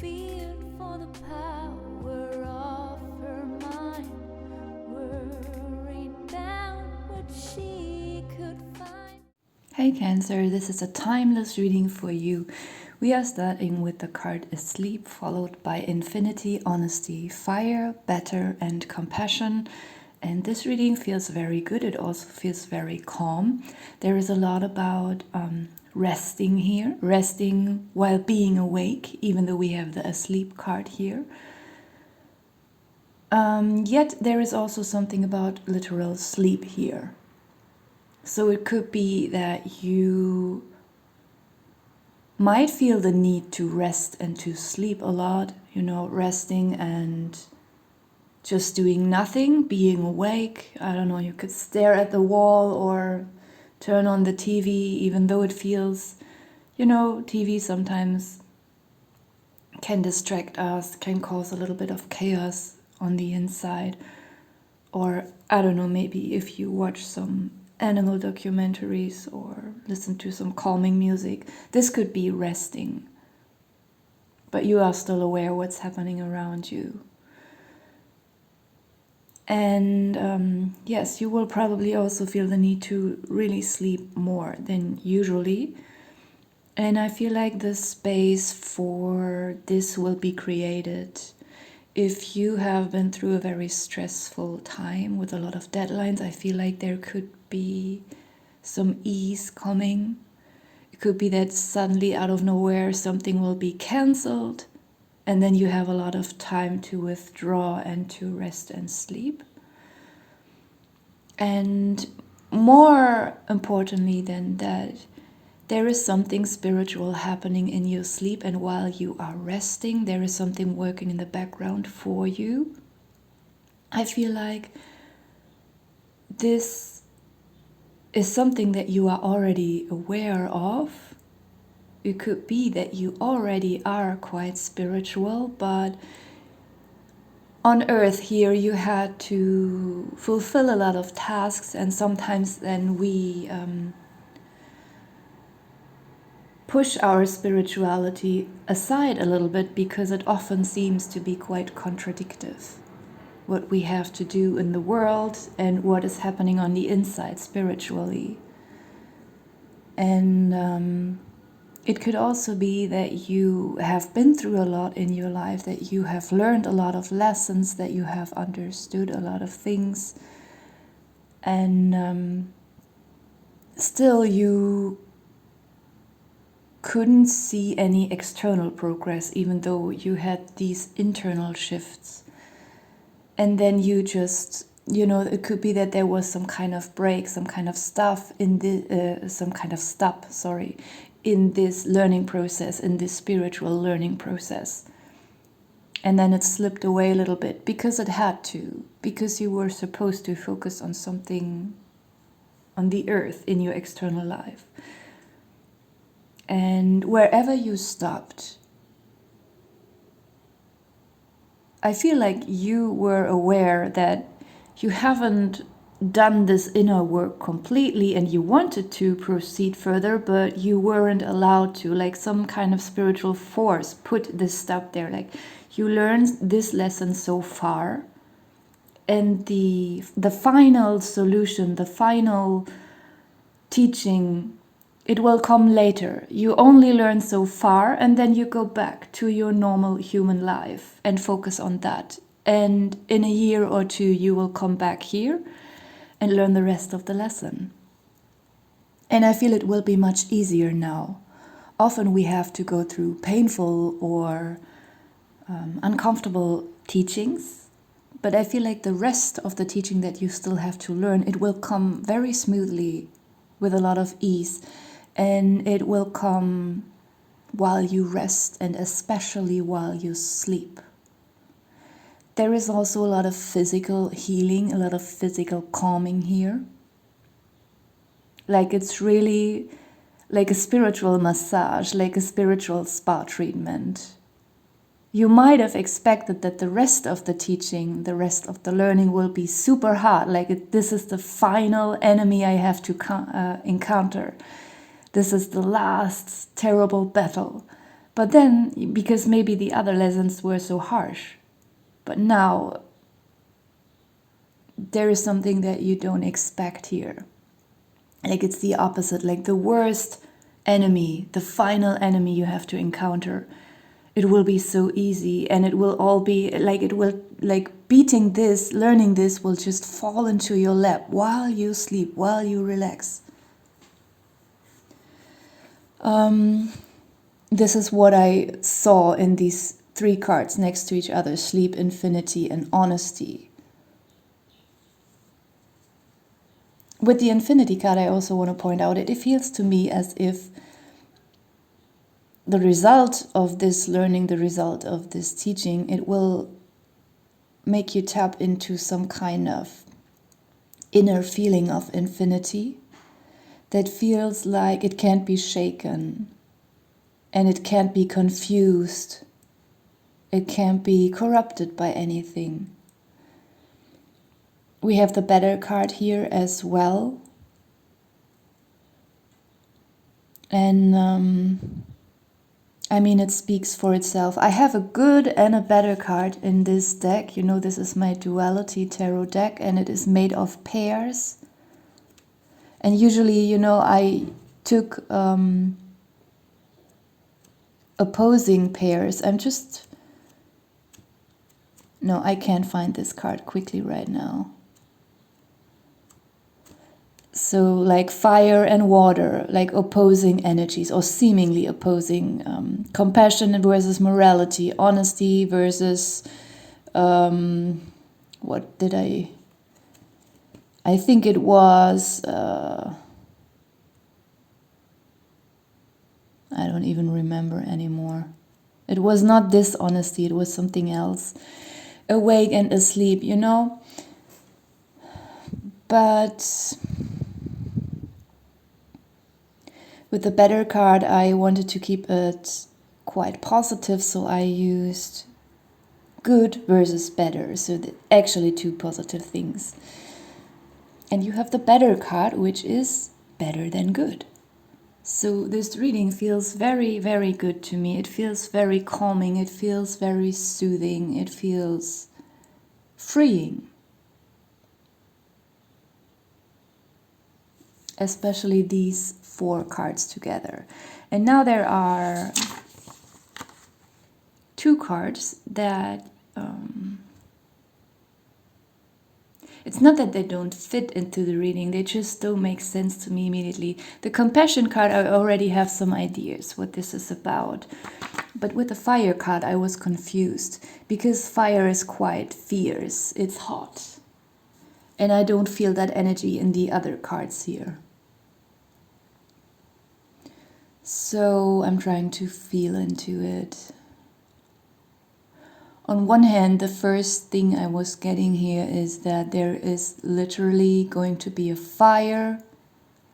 feared for the power of her mind, worried about what she could find. Hey Cancer, this is a timeless reading for you. We are starting with the card Asleep, followed by Infinity, Honesty, Fire, Better, and Compassion. And this reading feels very good. It also feels very calm. There is a lot about resting here, resting while being awake, even though we have the Asleep card here. Yet there is also something about literal sleep here. So it could be that you might feel the need to rest and to sleep a lot, resting and just doing nothing, being awake. I don't know, you could stare at the wall or turn on the TV, even though it feels, TV sometimes can distract us, can cause a little bit of chaos on the inside. Or, I don't know, maybe if you watch some animal documentaries or listen to some calming music, this could be resting. But you are still aware what's happening around you. And yes, you will probably also feel the need to really sleep more than usually. And I feel like the space for this will be created if you have been through a very stressful time with a lot of deadlines. I feel like there could be some ease coming. It could be that suddenly out of nowhere something will be cancelled, and then you have a lot of time to withdraw and to rest and sleep. And more importantly than that, there is something spiritual happening in your sleep, and while you are resting, there is something working in the background for you. I feel like this is something that you are already aware of. It could be that you already are quite spiritual, but on earth here you had to fulfill a lot of tasks, and sometimes then we push our spirituality aside a little bit because it often seems to be quite contradictory. What we have to do in the world and what is happening on the inside spiritually. And it could also be that you have been through a lot in your life, that you have learned a lot of lessons, that you have understood a lot of things, and still you couldn't see any external progress, even though you had these internal shifts. And then you just, it could be that there was some kind of break, some kind of stop in this learning process, in this spiritual learning process. And then it slipped away a little bit because it had to, because you were supposed to focus on something on the earth in your external life. And wherever you stopped, I feel like you were aware that you haven't done this inner work completely and you wanted to proceed further, but you weren't allowed to. Like some kind of spiritual force put this stuff there. Like you learned this lesson so far, and the final solution, the final teaching, it will come later. You only learn so far, and then you go back to your normal human life and focus on that. And in a year or two, you will come back here and learn the rest of the lesson. And I feel it will be much easier now. Often we have to go through painful or uncomfortable teachings, but I feel like the rest of the teaching that you still have to learn, it will come very smoothly with a lot of ease. And it will come while you rest and especially while you sleep. There is also a lot of physical healing, a lot of physical calming here. Like it's really like a spiritual massage, like a spiritual spa treatment. You might have expected that the rest of the teaching, the rest of the learning will be super hard. Like this is the final enemy I have to encounter. This is the last terrible battle. But then, because maybe the other lessons were so harsh, but now there is something that you don't expect here. Like it's the opposite, like the worst enemy, the final enemy you have to encounter. It will be so easy, and it will all be like, it will, like beating this, learning this will just fall into your lap while you sleep, while you relax. This is what I saw in these 3 cards next to each other: sleep, infinity, and honesty. With the infinity card, I also want to point out it feels to me as if the result of this learning, the result of this teaching, it will make you tap into some kind of inner feeling of infinity that feels like it can't be shaken, and it can't be confused, it can't be corrupted by anything. We have the better card here as well. And I mean, it speaks for itself. I have a good and a better card in this deck. You know, this is my Duality Tarot deck, and it is made of pairs. And usually, you know, I took opposing pairs. No, I can't find this card quickly right now. So like fire and water, like opposing energies, or seemingly opposing. Compassion versus morality, honesty versus what did I think it was I don't even remember anymore. It was not dishonesty, it was something else. Awake and asleep, you know. But with the better card, I wanted to keep it quite positive, so I used good versus better, so actually 2 positive things. And you have the better card, which is better than good. So this reading feels very, very good to me. It feels very calming, it feels very soothing, it feels freeing. Especially these 4 cards together. And now there are 2 cards that it's not that they don't fit into the reading, they just don't make sense to me immediately. The compassion card, I already have some ideas what this is about. But with the fire card, I was confused, because fire is quite fierce, it's hot. And I don't feel that energy in the other cards here. So I'm trying to feel into it. On one hand, the first thing I was getting here is that there is literally going to be a fire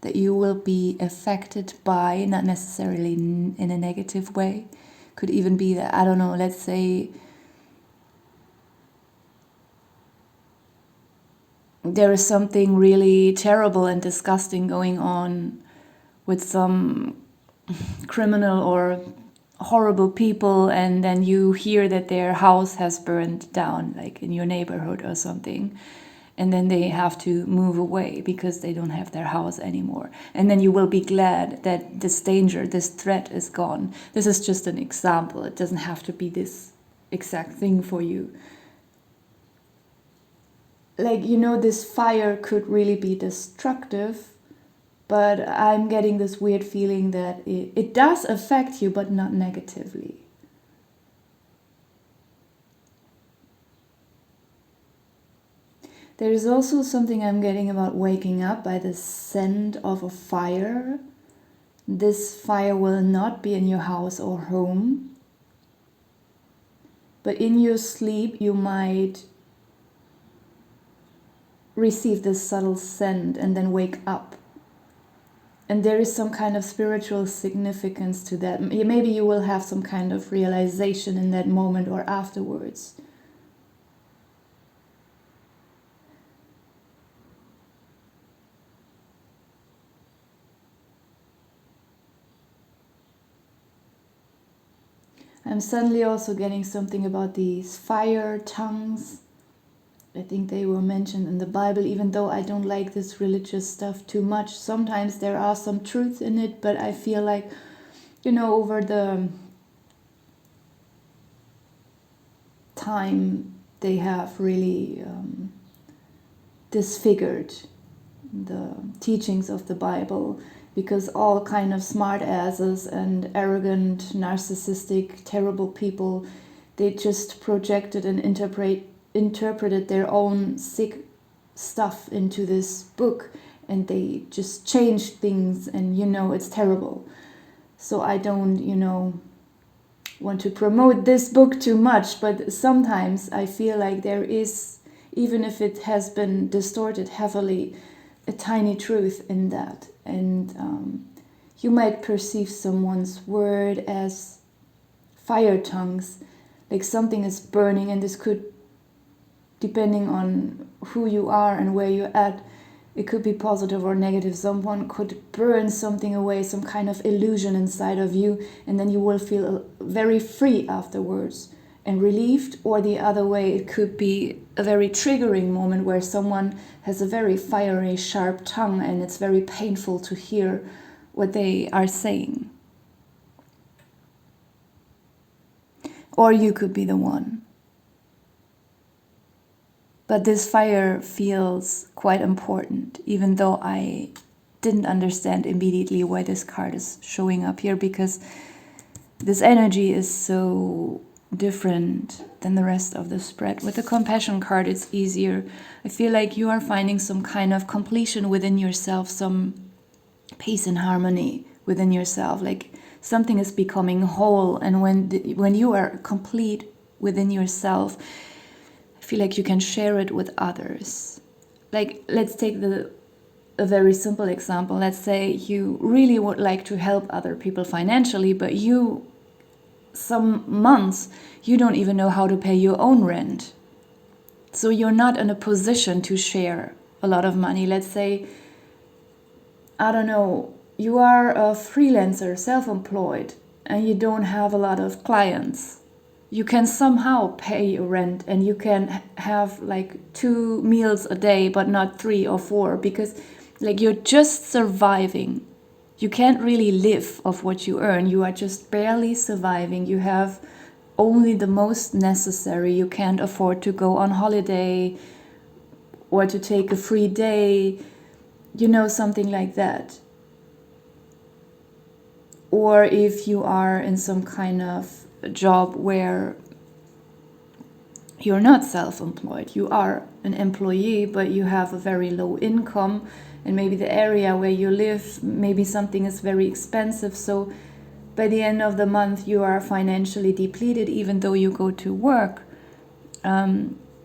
that you will be affected by, not necessarily in a negative way. Could even be that, I don't know, let's say there is something really terrible and disgusting going on with some criminal or horrible people, and then you hear that their house has burned down, like in your neighborhood or something, and then they have to move away because they don't have their house anymore. And then you will be glad that this danger, this threat is gone. This is just an example. It doesn't have to be this exact thing for you. Like, you know, this fire could really be destructive, but I'm getting this weird feeling that it does affect you, but not negatively. There is also something I'm getting about waking up by the scent of a fire. This fire will not be in your house or home, but in your sleep you might receive this subtle scent and then wake up. And there is some kind of spiritual significance to that. Maybe you will have some kind of realization in that moment or afterwards. I'm suddenly also getting something about these fire tongues. I think they were mentioned in the Bible, even though I don't like this religious stuff too much. Sometimes there are some truth in it, but I feel like, over the time they have really disfigured the teachings of the Bible, because all kind of smart asses and arrogant, narcissistic, terrible people, they just projected and interpreted their own sick stuff into this book, and they just changed things, and it's terrible. So I don't want to promote this book too much, but sometimes I feel like there is, even if it has been distorted heavily, a tiny truth in that. And you might perceive someone's word as fire tongues, like something is burning, and this could, depending on who you are and where you're at, it could be positive or negative. Someone could burn something away, some kind of illusion inside of you, and then you will feel very free afterwards and relieved. Or the other way, it could be a very triggering moment where someone has a very fiery, sharp tongue, and it's very painful to hear what they are saying. Or you could be the one. But this fire feels quite important, even though I didn't understand immediately why this card is showing up here, because this energy is so different than the rest of the spread. With the compassion card, it's easier. I feel like you are finding some kind of completion within yourself, some peace and harmony within yourself, like something is becoming whole. And when you are complete within yourself, I feel like you can share it with others. Like, let's take a very simple example. Let's say you really would like to help other people financially, but some months you don't even know how to pay your own rent. So you're not in a position to share a lot of money. Let's say, I don't know, you are a freelancer, self-employed, and you don't have a lot of clients. You can somehow pay your rent, and you can have like 2 meals a day, but not 3 or 4, because like you're just surviving. You can't really live off what you earn. You are just barely surviving. You have only the most necessary. You can't afford to go on holiday or to take a free day, something like that. Or if you are in some kind of job where you're not self-employed, you are an employee, but you have a very low income, and maybe the area where you live, maybe something is very expensive, so by the end of the month you are financially depleted, even though you go to work.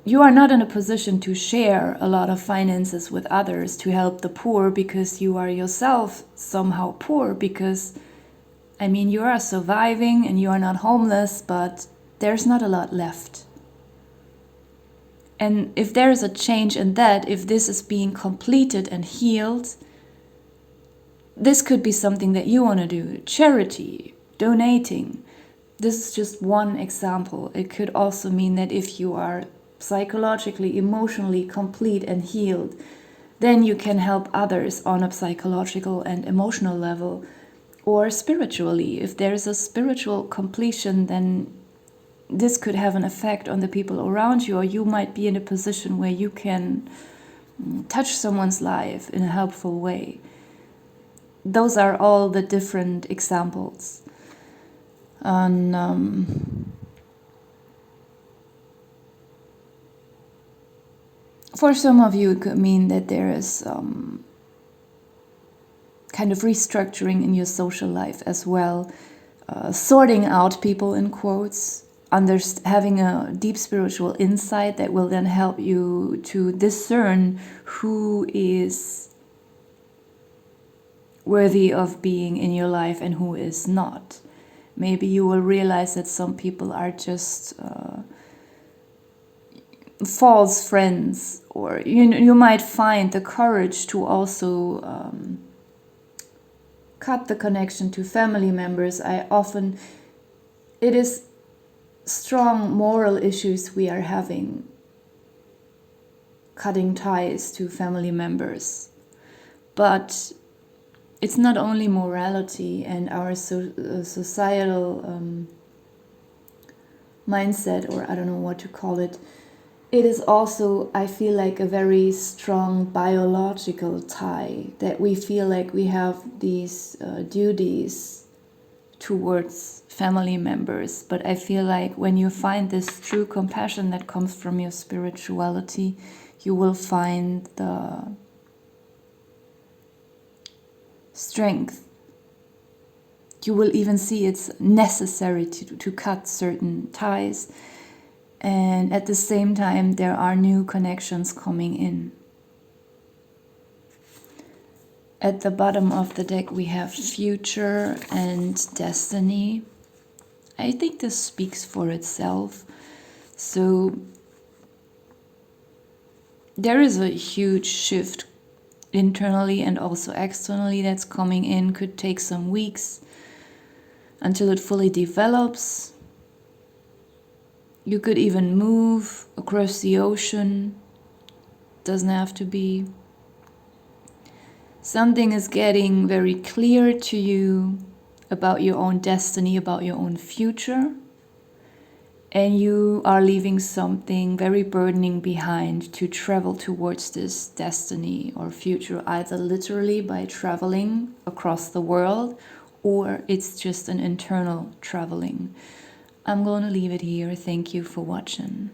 You are not in a position to share a lot of finances with others to help the poor, because you are yourself somehow poor, because you are surviving and you are not homeless, but there's not a lot left. And if there is a change in that, if this is being completed and healed, this could be something that you want to do. Charity, donating. This is just one example. It could also mean that if you are psychologically, emotionally complete and healed, then you can help others on a psychological and emotional level. Or spiritually, if there is a spiritual completion, then this could have an effect on the people around you, or you might be in a position where you can touch someone's life in a helpful way. Those are all the different examples. And for some of you, it could mean that there is kind of restructuring in your social life as well, sorting out people in quotes, having a deep spiritual insight that will then help you to discern who is worthy of being in your life and who is not. Maybe you will realize that some people are just false friends, or you might find the courage to also cut the connection to family members. it is strong moral issues we are having, cutting ties to family members. But it's not only morality and our societal mindset, or I don't know what to call it. It is also, I feel like, a very strong biological tie, that we feel like we have these duties towards family members. But I feel like when you find this true compassion that comes from your spirituality, you will find the strength. You will even see it's necessary to cut certain ties. And at the same time, there are new connections coming in. At the bottom of the deck, we have future and destiny. I think this speaks for itself. So there is a huge shift internally and also externally that's coming in. Could take some weeks until it fully develops. You could even move across the ocean. Doesn't have to be. Something is getting very clear to you about your own destiny, about your own future. And you are leaving something very burdening behind to travel towards this destiny or future, either literally by traveling across the world, or it's just an internal traveling. I'm going to leave it here. Thank you for watching.